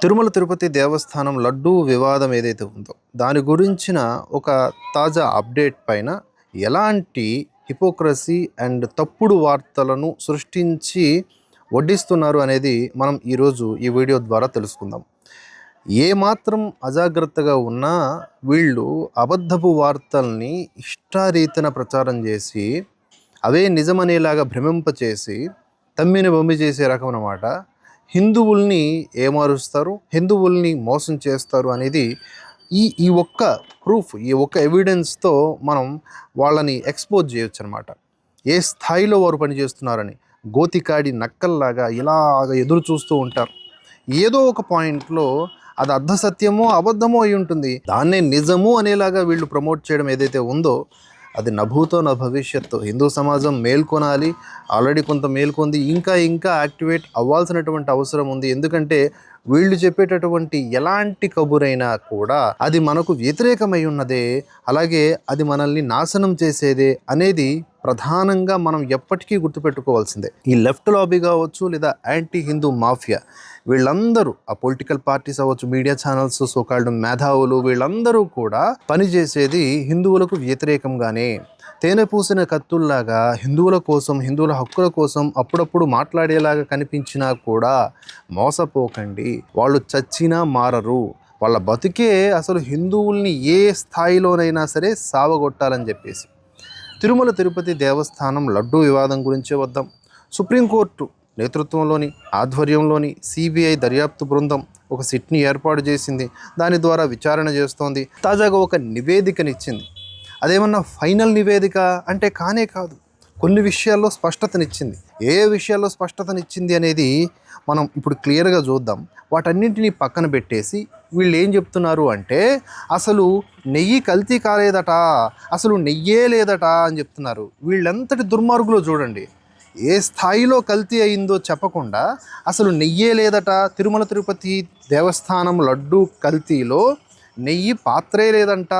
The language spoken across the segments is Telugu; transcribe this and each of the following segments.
తిరుమల తిరుపతి దేవస్థానం లడ్డూ వివాదం ఏదైతే ఉందో దాని గురించిన ఒక తాజా అప్డేట్ పైన ఎలాంటి హిపోక్రసీ అండ్ తప్పుడు వార్తలను సృష్టించి వడ్డిస్తున్నారు అనేది మనం ఈరోజు ఈ వీడియో ద్వారా తెలుసుకుందాం. ఏమాత్రం అజాగ్రత్తగా ఉన్నా వీళ్ళు అబద్ధపు వార్తల్ని ఇష్టారీతిన ప్రచారం చేసి అవే నిజమనేలాగా భ్రమింపచేసి తమ్మిని బొమ్మి చేసే రకం అన్నమాట. హిందువుల్ని ఏమారుస్తారు, హిందువుల్ని మోసం చేస్తారు అనేది ఈ ఒక్క ప్రూఫ్, ఈ ఒక్క ఎవిడెన్స్తో మనం వాళ్ళని ఎక్స్పోజ్ చేయొచ్చు అనమాట. ఏ స్థాయిలో వారు పనిచేస్తున్నారని గోతికాడి నక్కల్లాగా ఇలాగ ఎదురు చూస్తూ ఉంటారు. ఏదో ఒక పాయింట్లో అది అర్ధసత్యమో అబద్ధమో అయి ఉంటుంది, దాన్నే నిజము అనేలాగా వీళ్ళు ప్రమోట్ చేయడం ఏదైతే ఉందో అది నభూతో నా భవిష్యత్తు. హిందూ సమాజం మేల్కొనాలి, ఆల్రెడీ కొంత మేల్కొంది, ఇంకా యాక్టివేట్ అవ్వాల్సినటువంటి అవసరం ఉంది. ఎందుకంటే వీళ్ళు చెప్పేటటువంటి ఎలాంటి కబురైనా కూడా అది మనకు వ్యతిరేకమై ఉన్నదే, అలాగే అది మనల్ని నాశనం చేసేదే అనేది ప్రధానంగా మనం ఎప్పటికీ గుర్తుపెట్టుకోవాల్సిందే. ఈ లెఫ్ట్ లాబీ కావచ్చు లేదా యాంటీ హిందూ మాఫియా, వీళ్ళందరూ ఆ పొలిటికల్ పార్టీస్ అవ్వచ్చు, మీడియా ఛానల్స్, సోకాల్డ్ మేధావులు, వీళ్ళందరూ కూడా పనిచేసేది హిందువులకు వ్యతిరేకంగానే. తేనె పూసిన కత్తుల్లాగా హిందువుల కోసం, హిందువుల హక్కుల కోసం అప్పుడప్పుడు మాట్లాడేలాగా కనిపించినా కూడా మోసపోకండి. వాళ్ళు చచ్చినా మారరు. వాళ్ళ బతుకే అసలు హిందువుల్ని ఏ స్థాయిలోనైనా సరే సావగొట్టాలని చెప్పేసి. తిరుమల తిరుపతి దేవస్థానం లడ్డూ వివాదం గురించే వద్దాం. సుప్రీంకోర్టు నేతృత్వంలోని ఆధ్వర్యంలోని సిబిఐ దర్యాప్తు బృందం ఒక సిట్ని ఏర్పాటు చేసింది. దాని ద్వారా విచారణ చేస్తోంది. తాజాగా ఒక నివేదికనిచ్చింది. అదేమన్నా ఫైనల్ నివేదిక అంటే కానే కాదు. కొన్ని విషయాల్లో స్పష్టతనిచ్చింది. ఏ విషయాల్లో స్పష్టతనిచ్చింది అనేది మనం ఇప్పుడు క్లియర్గా చూద్దాం. వాటన్నింటినీ పక్కన పెట్టేసి వీళ్ళు ఏం చెప్తున్నారు అంటే అసలు నెయ్యి కల్తీ కాలేదట, అసలు నెయ్యే లేదట అని చెప్తున్నారు. వీళ్ళంతటి దుర్మార్గులో చూడండి, ఏ స్థాయిలో కల్తీ అయిందో చెప్పకుండా అసలు నెయ్యే లేదట, తిరుమల తిరుపతి దేవస్థానం లడ్డు కల్తీలో నెయ్యి పాత్రే లేదంట,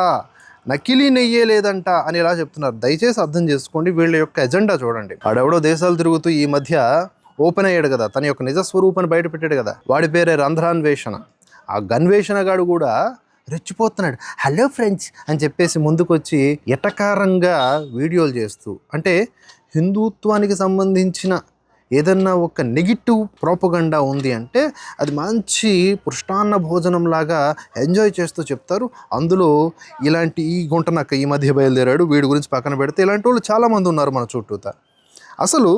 నకిలీ నెయ్యే లేదంట అని ఎలా చెప్తున్నారు. దయచేసి అర్థం చేసుకోండి వీళ్ళ యొక్క ఎజెండా చూడండి. వాడెవడో దేశాలు తిరుగుతూ ఈ మధ్య ఓపెన్ అయ్యాడు కదా, తన యొక్క నిజ స్వరూపాన్ని బయట పెట్టాడు కదా, వాడి పేరే రంధ్రాన్వేషణ. ఆ గన్వేషణగాడు కూడా రెచ్చిపోతున్నాడు. హలో ఫ్రెండ్స్ అని చెప్పేసి ముందుకొచ్చి ఎటకారంగా వీడియోలు చేస్తూ, అంటే హిందుత్వానికి సంబంధించిన ఏదన్నా ఒక నెగిటివ్ ప్రోపగండా ఉంది అంటే అది మంచి పృష్టాన్న భోజనంలాగా ఎంజాయ్ చేస్తూ చెప్తారు. అందులో ఇలాంటి ఈ గుంటనక్క ఈ మధ్య బయలుదేరాడు, వీడి గురించి పక్కన పెడితే ఇలాంటి వాళ్ళు చాలామంది ఉన్నారు మన చుట్టూత. అసలు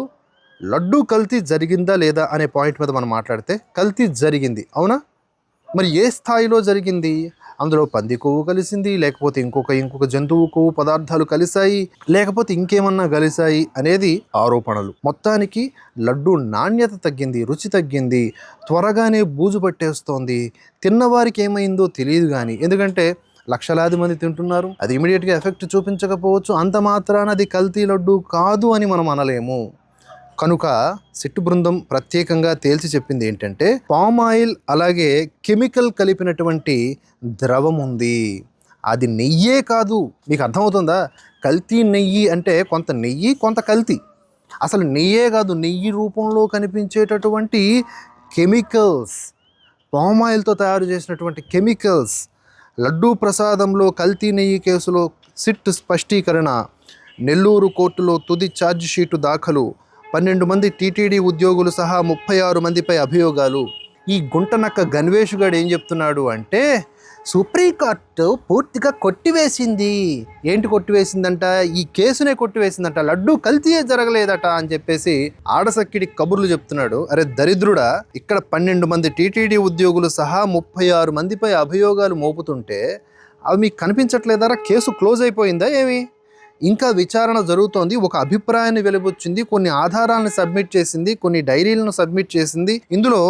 లడ్డూ కల్తీ జరిగిందా లేదా అనే పాయింట్ మీద మనం మాట్లాడితే కల్తీ జరిగింది, అవునా? మరి ఏ స్థాయిలో జరిగింది? అందులో పంది కొవ్వు కలిసింది, లేకపోతే ఇంకొక జంతువు కొవ్వు పదార్థాలు కలిశాయి, లేకపోతే ఇంకేమన్నా కలిశాయి అనేది ఆరోపణలు. మొత్తానికి లడ్డు నాణ్యత తగ్గింది, రుచి తగ్గింది, త్వరగానే బూజు పట్టేస్తోంది. తిన్నవారికి ఏమైందో తెలియదు కానీ, ఎందుకంటే లక్షలాది మంది తింటున్నారు, అది ఇమీడియట్గా ఎఫెక్ట్ చూపించకపోవచ్చు. అంత మాత్రాన అది కల్తీ లడ్డు కాదు అని మనం అనలేము. కనుక సిట్టు బృందం ప్రత్యేకంగా తేల్చి చెప్పింది ఏంటంటే పామ్ ఆయిల్ అలాగే కెమికల్ కలిపినటువంటి ద్రవం ఉంది, అది నెయ్యే కాదు. మీకు అర్థమవుతుందా? కల్తీ నెయ్యి అంటే కొంత నెయ్యి కొంత కల్తీ. అసలు నెయ్యే కాదు, నెయ్యి రూపంలో కనిపించేటటువంటి కెమికల్స్, పామ్ ఆయిల్తో తయారు చేసినటువంటి కెమికల్స్. లడ్డూ ప్రసాదంలో కల్తీ నెయ్యి కేసులో సిట్ స్పష్టీకరణ. నెల్లూరు కోర్టులో తుది ఛార్జ్ షీటు దాఖలు. 12 మంది టీటీడీ ఉద్యోగులు సహా 36 మందిపై అభియోగాలు. ఈ గుంటనక్క గన్వేషుగాడు ఏం చెప్తున్నాడు అంటే సుప్రీంకోర్టు పూర్తిగా కొట్టివేసింది. ఏంటి కొట్టివేసిందంట? ఈ కేసునే కొట్టివేసిందంట, లడ్డూ కల్తీయే జరగలేదట అని చెప్పేసి ఆడసక్కిడి కబుర్లు చెప్తున్నాడు. అరే దరిద్రుడా, ఇక్కడ 12 మంది టీటీడీ ఉద్యోగులు సహా 36 మందిపై అభియోగాలు మోపుతుంటే అవి మీకు కనిపించట్లేదారా? కేసు క్లోజ్ అయిపోయిందా ఏమి? ఇంకా విచారణ జరుగుతోంది. ఒక అభిప్రాయాన్ని వెలువచ్చింది, కొన్ని ఆధారాలను సబ్మిట్ చేసింది, కొన్ని డైరీలను సబ్మిట్ చేసింది. ఇందులో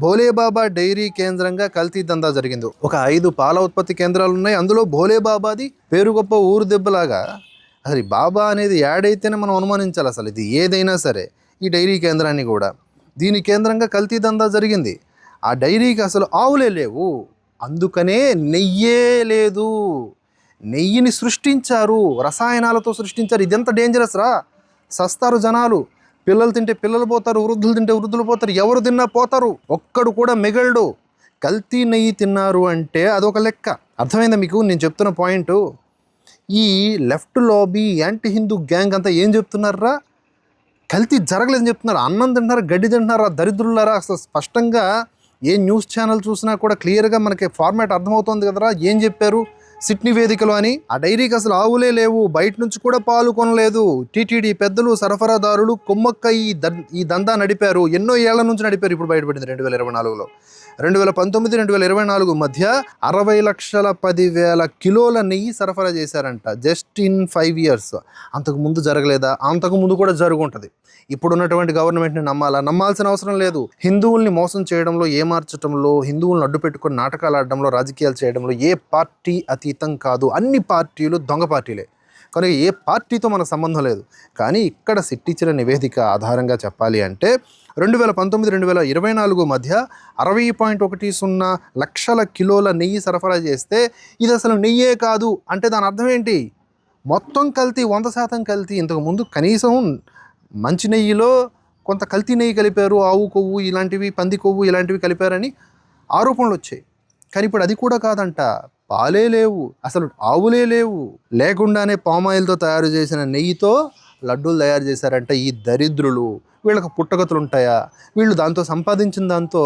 భోలేబాబా డైరీ కేంద్రంగా కల్తీ దందా జరిగింది. ఒక 5 పాల ఉత్పత్తి కేంద్రాలు ఉన్నాయి. అందులో భోలేబాబాది పేరు గొప్ప ఊరు దెబ్బలాగా. అసలు బాబా అనేది యాడ్ అయితేనే మనం అనుమానించాలి. అసలు ఇది ఏదైనా సరే ఈ డైరీ కేంద్రాన్ని కూడా, దీని కేంద్రంగా కల్తీ దందా జరిగింది. ఆ డైరీకి అసలు ఆవులే లేవు, అందుకనే నెయ్యే లేదు. నెయ్యిని సృష్టించారు, రసాయనాలతో సృష్టించారు. ఇదెంత డేంజరస్ రా. సస్తారు జనాలు. పిల్లలు తింటే పిల్లలు పోతారు, వృద్ధులు తింటే వృద్ధులు పోతారు, ఎవరు తిన్నా పోతారు, ఒక్కడు కూడా మిగలడు. కల్తీ నెయ్యి తిన్నారు అంటే అదొక లెక్క. అర్థమైందా మీకు నేను చెప్తున్న పాయింట్? ఈ left lobby anti Hindu gang అంతా ఏం చెప్తున్నారా? కల్తీ జరగలేదని చెప్తున్నారు. అన్నం తింటున్నారా, గడ్డి తింటున్నారా, దరిద్రులారా? అసలు స్పష్టంగా ఏ న్యూస్ ఛానల్ చూసినా కూడా క్లియర్గా మనకి ఫార్మాట్ అర్థమవుతుంది కదరా ఏం చెప్పారు సిట్ నివేదికలో అని. ఆ డైరీకి అసలు ఆవులే లేవు, బయట నుంచి కూడా పాలు కొనలేదు. టీటీడీ పెద్దలు, సరఫరాదారులు కొమ్మక్క ఈ దందా నడిపారు, ఎన్నో ఏళ్ల నుంచి నడిపారు. ఇప్పుడు బయటపడింది 2024లో. 2019, 2024 మధ్య 60,10,000 కిలోల నెయ్యి సరఫరా చేశారంట జస్ట్ ఇన్ 5 years. అంతకుముందు జరగలేదా? అంతకుముందు కూడా జరుగుంటుంది. ఇప్పుడున్నటువంటి గవర్నమెంట్ని నమ్మాల్సిన అవసరం లేదు. హిందువుల్ని మోసం చేయడంలో, ఏమార్చడంలో, హిందువులను అడ్డు పెట్టుకుని నాటకాలు ఆడడంలో, రాజకీయాలు చేయడంలో ఏ పార్టీ అతీతం కాదు. అన్ని పార్టీలు దొంగ పార్టీలే. కనుక ఏ పార్టీతో మనకు సంబంధం లేదు. కానీ ఇక్కడ సిట్ ఇచ్చిన నివేదిక ఆధారంగా చెప్పాలి అంటే 2019, 2024 మధ్య 60.10 లక్షల కిలోల నెయ్యి సరఫరా చేస్తే ఇది అసలు నెయ్యే కాదు అంటే దాని అర్థం ఏంటి? మొత్తం కల్తీ, 100% కల్తీ. ఇంతకుముందు కనీసం మంచి నెయ్యిలో కొంత కల్తీ నెయ్యి కలిపారు, ఆవు కొవ్వు ఇలాంటివి, పంది కొవ్వు ఇలాంటివి కలిపారని ఆరోపణలు వచ్చాయి. కానీ ఇప్పుడు అది కూడా కాదంట. పాలే లేవు, అసలు ఆవులే లేవు, లేకుండానే పామాయిల్తో తయారు చేసిన నెయ్యితో లడ్డూలు తయారు చేశారంట ఈ దరిద్రులు. వీళ్ళకి పుట్టగతులు ఉంటాయా? వీళ్ళు దాంతో సంపాదించిన దాంతో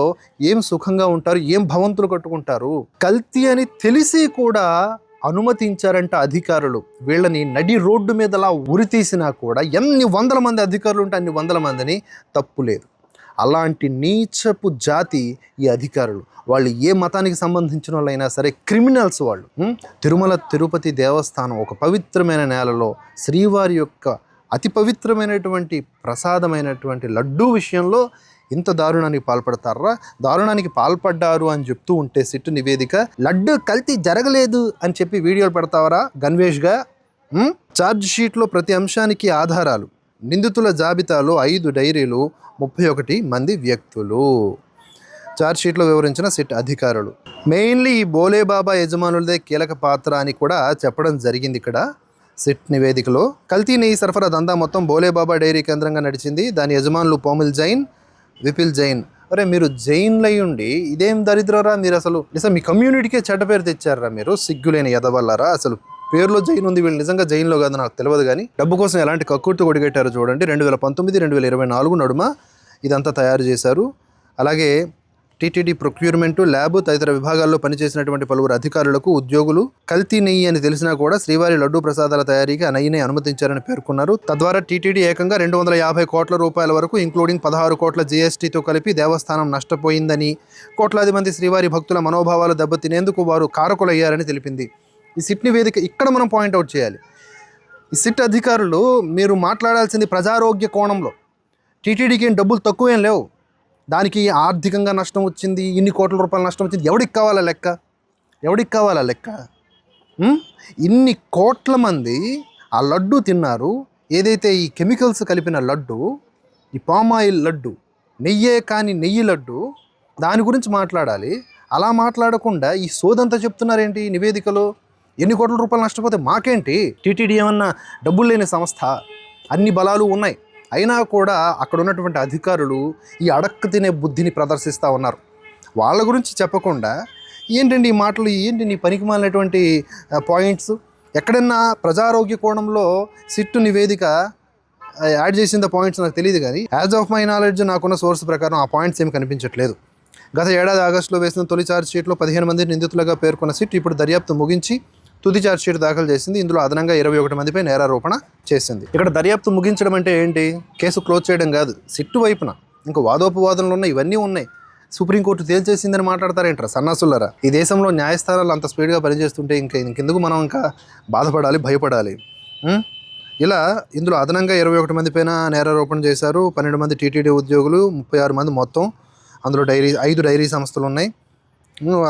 ఏం సుఖంగా ఉంటారు, ఏం భవంతులు కట్టుకుంటారు? కల్తీ అని తెలిసి కూడా అనుమతించారంట అధికారులు. వీళ్ళని నడి రోడ్డు మీదలా ఉరి తీసినా కూడా ఎన్ని వందల మంది అధికారులు ఉంటే అన్ని వందల మందిని తప్పు లేదు. అలాంటి నీచపు జాతి ఈ అధికారులు. వాళ్ళు ఏ మతానికి సంబంధించిన వాళ్ళైనా సరే క్రిమినల్స్ వాళ్ళు. తిరుమల తిరుపతి దేవస్థానం ఒక పవిత్రమైన నేలలో శ్రీవారి యొక్క అతి పవిత్రమైనటువంటి ప్రసాదమైనటువంటి లడ్డూ విషయంలో ఇంత దారుణానికి పాల్పడతారా? దారుణానికి పాల్పడ్డారు అని చెప్తూ ఉంటే సిట్ నివేదిక లడ్డు కల్తీ జరగలేదు అని చెప్పి వీడియోలు పెడతావరా గన్వేష్గా? ఛార్జ్ షీట్లో ప్రతి అంశానికి ఆధారాలు. నిందితుల జాబితాలో 5 డైరీలు, 31 మంది వ్యక్తులు. ఛార్జ్ షీట్లో వివరించిన సిట్ అధికారులు. మెయిన్లీ ఈ బోలేబాబా యజమానులదే కీలక పాత్ర అని కూడా చెప్పడం జరిగింది ఇక్కడ సిట్ నివేదికలో. కల్తీ నెయ్యి సరఫరా దందా మొత్తం బోలేబాబా డైరీ కేంద్రంగా నడిచింది. దాని యజమానులు పోమిల్ జైన్, విపిల్ జైన్. అరే మీరు జైన్లై ఉండి ఇదేం దరిద్రరా? మీరు అసలు మీ కమ్యూనిటీకే చెడ్డ పేరు తెచ్చారా మీరు? సిగ్గులేని ఎదవల్లారా? అసలు పేరులో జైన్ ఉంది, వీళ్ళు నిజంగా జైన్లో కాదు నాకు తెలియదు. కానీ డబ్బు కోసం ఎలాంటి కక్కుర్తి ఒడిగట్టారో చూడండి. 2019, 2024 నడుమ ఇదంతా తయారు చేశారు. అలాగే టీటీడీ ప్రొక్యూర్మెంట్, ల్యాబ్ తదితర విభాగాల్లో పనిచేసినటువంటి పలువురు అధికారులకు, ఉద్యోగులు కల్తీ నెయ్యి అని తెలిసినా కూడా శ్రీవారి లడ్డూ ప్రసాదాల తయారీకి ఆ నెయ్యిని అనుమతించారని పేర్కొన్నారు. తద్వారా టీటీడీ ఏకంగా 250 కోట్ల రూపాయల వరకు ఇంక్లూడింగ్ 16 కోట్ల జీఎస్టీతో కలిపి దేవస్థానం నష్టపోయిందని, కోట్లాది మంది శ్రీవారి భక్తుల మనోభావాలు దెబ్బతినేందుకు వారు కారకులయ్యారని తెలిపింది ఈ సిట్ నివేదిక. ఇక్కడ మనం పాయింట్అవుట్ చేయాలి, ఈ సిట్ అధికారులు మీరు మాట్లాడాల్సింది ప్రజారోగ్య కోణంలో. టీటీడీకి ఏం డబ్బులు తక్కువేం లేవు, దానికి ఆర్థికంగా నష్టం వచ్చింది, ఇన్ని కోట్ల రూపాయల నష్టం వచ్చింది. ఎవడికి కావాలా లెక్క? ఎవడికి కావాలా లెక్క? ఇన్ని కోట్ల మంది ఆ లడ్డు తిన్నారు. ఏదైతే ఈ కెమికల్స్ కలిపిన లడ్డు, ఈ పామాయిల్ లడ్డు, నెయ్యే కానీ నెయ్యి లడ్డు, దాని గురించి మాట్లాడాలి. అలా మాట్లాడకుండా ఈ సోదంతా చెప్తున్నారేంటి నివేదికలో? ఎన్ని కోట్ల రూపాయలు నష్టపోతే మాకేంటి? టీటీడీ ఏమన్నా డబ్బులు లేని సంస్థ? అన్ని బలాలు ఉన్నాయి. అయినా కూడా అక్కడ ఉన్నటువంటి అధికారులు ఈ అడక్క తినే బుద్ధిని ప్రదర్శిస్తూ ఉన్నారు. వాళ్ళ గురించి చెప్పకుండా ఏంటండి ఈ మాటలు, ఏంటి నీ పనికి మాలినటువంటి పాయింట్స్? ఎక్కడన్నా ప్రజారోగ్య కోణంలో సిట్టు నివేదిక యాడ్ చేసిన పాయింట్స్ నాకు తెలియదు. కానీ యాజ్ ఆఫ్ మై నాలెడ్జ్ నాకున్న సోర్స్ ప్రకారం ఆ పాయింట్స్ ఏమి కనిపించట్లేదు. గత ఏడాది ఆగస్టులో వేసిన తొలి ఛార్జ్ షీట్లో 15 మంది నిందితులుగా పేర్కొన్న సిట్ ఇప్పుడు దర్యాప్తు ముగించి తుది ఛార్జ్ షీట్ దాఖలు చేసింది. ఇందులో అదనంగా 21 మందిపై నేరారోపణ చేసింది. ఇక్కడ దర్యాప్తు ముగించడం అంటే ఏంటి? కేసు క్లోజ్ చేయడం కాదు. సిట్టు వైపున ఇంకా వాదోపవాదనలు ఉన్నాయి, ఇవన్నీ ఉన్నాయి. సుప్రీంకోర్టు తేల్చేసిందని మాట్లాడతారేంట్రా సన్నాసులరా? ఈ దేశంలో న్యాయస్థానాలు అంత స్పీడ్గా పనిచేస్తుంటే ఇంకెందుకు మనం ఇంకా బాధపడాలి, భయపడాలి? ఇలా ఇందులో అదనంగా 21 మంది పైన నేరారోపణ చేశారు. 12 మంది టీటీడీ ఉద్యోగులు, 36 మంది మొత్తం. అందులో 5 డైరీ సంస్థలు ఉన్నాయి.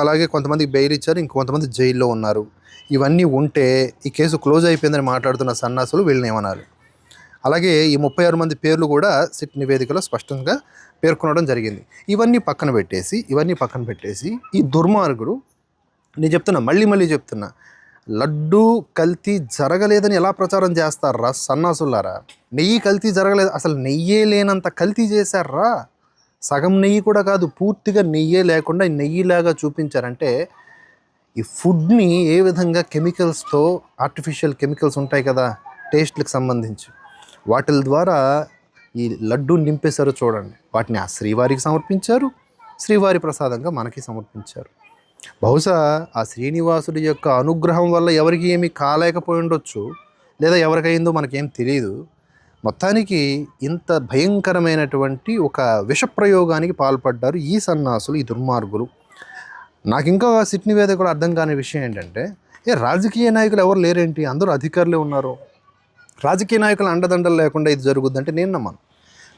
అలాగే కొంతమందికి బెయిల్ ఇచ్చారు, ఇంకొంతమంది జైల్లో ఉన్నారు. ఇవన్నీ ఉంటే ఈ కేసు క్లోజ్ అయిపోయిందని మాట్లాడుతున్న సన్నాసులు వీళ్ళని ఏమనాలి? అలాగే ఈ 36 మంది పేర్లు కూడా సిట్ నివేదికలో స్పష్టంగా పేర్కొనడం జరిగింది. ఇవన్నీ పక్కన పెట్టేసి ఈ దుర్మార్గుడు, నేను మళ్ళీ చెప్తున్నా, లడ్డూ కల్తీ జరగలేదని ఎలా ప్రచారం చేస్తారా సన్నాసులారా? నెయ్యి కల్తీ జరగలేదు, అసలు నెయ్యే లేనంత కల్తీ చేశారా? సగం నెయ్యి కూడా కాదు, పూర్తిగా నెయ్యే లేకుండా నెయ్యిలాగా చూపించారంటే ఈ ఫుడ్ని ఏ విధంగా కెమికల్స్తో, ఆర్టిఫిషియల్ కెమికల్స్ ఉంటాయి కదా టేస్ట్లకు సంబంధించి, వాటి ద్వారా ఈ లడ్డూ నింపేశారో చూడండి. వాటిని ఆ శ్రీవారికి సమర్పించారు, శ్రీవారి ప్రసాదంగా మనకి సమర్పించారు. బహుశా ఆ శ్రీనివాసుడి యొక్క అనుగ్రహం వల్ల ఎవరికి ఏమీ కాలేకపోయి ఉండొచ్చు, లేదా ఎవరికైందో మనకేం తెలియదు. మొత్తానికి ఇంత భయంకరమైనటువంటి ఒక విషప్రయోగానికి పాల్పడ్డారు ఈ సన్నాసులు, ఈ దుర్మార్గులు. నాకు ఇంకా సిట్ని వేద కూడా అర్థం కాని విషయం ఏంటంటే, రాజకీయ నాయకులు ఎవరు లేరేంటి, అందరూ అధికారులే ఉన్నారు. రాజకీయ నాయకులు అండదండలు లేకుండా ఇది జరుగుద్దంటే నేను నమ్మను.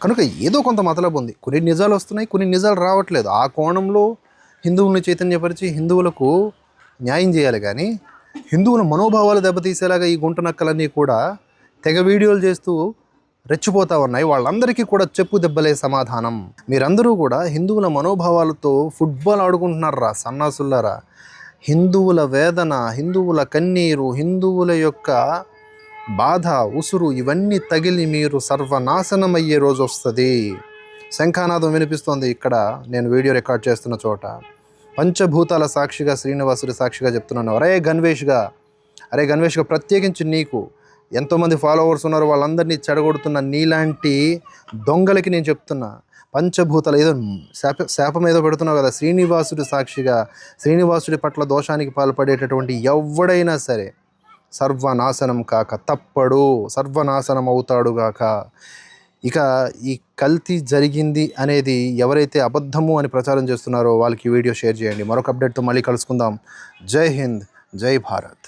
కనుక ఏదో కొంత మతలబు ఉంది. కొన్ని నిజాలు వస్తున్నాయి, కొన్ని నిజాలు రావట్లేదు. ఆ కోణంలో హిందువుల్ని చైతన్యపరిచి హిందువులకు న్యాయం చేయాలి. కానీ హిందువుల మనోభావాలు దెబ్బతీసేలాగా ఈ గుంట నక్కలన్నీ కూడా తెగ వీడియోలు చేస్తూ రెచ్చిపోతూ ఉన్నాయి. వాళ్ళందరికీ కూడా చెప్పు దెబ్బలే సమాధానం. మీరందరూ కూడా హిందువుల మనోభావాలతో ఫుట్బాల్ ఆడుకుంటున్నారా సన్నాసులారా. హిందువుల వేదన, హిందువుల కన్నీరు, హిందువుల యొక్క బాధ, ఉసురు ఇవన్నీ తగిలి మీరు సర్వనాశనం అయ్యే రోజు వస్తుంది. శంఖానాదం వినిపిస్తోంది ఇక్కడ నేను వీడియో రికార్డ్ చేస్తున్న చోట. పంచభూతాల సాక్షిగా, శ్రీనివాసుడి సాక్షిగా చెప్తున్నాను. అరే గణేష్గా ప్రత్యేకించి నీకు ఎంతోమంది ఫాలోవర్స్ ఉన్నారు, వాళ్ళందరినీ చెడగొడుతున్న నీలాంటి దొంగలకి నేను చెప్తున్నా, పంచభూతాలు ఏదో శాపం ఏదో పెడుతున్నావు కదా, శ్రీనివాసుడి సాక్షిగా శ్రీనివాసుడి పట్ల దోషానికి పాల్పడేటటువంటి ఎవడైనా సరే సర్వనాశనం కాక తప్పడు, సర్వనాశనం అవుతాడుగాక. ఇక ఈ కల్తీ జరిగింది అనేది ఎవరైతే అబద్ధము అని ప్రచారం చేస్తున్నారో వాళ్ళకి వీడియో షేర్ చేయండి. మరొక అప్డేట్తో మళ్ళీ కలుసుకుందాం. జై హింద్, జై భారత్.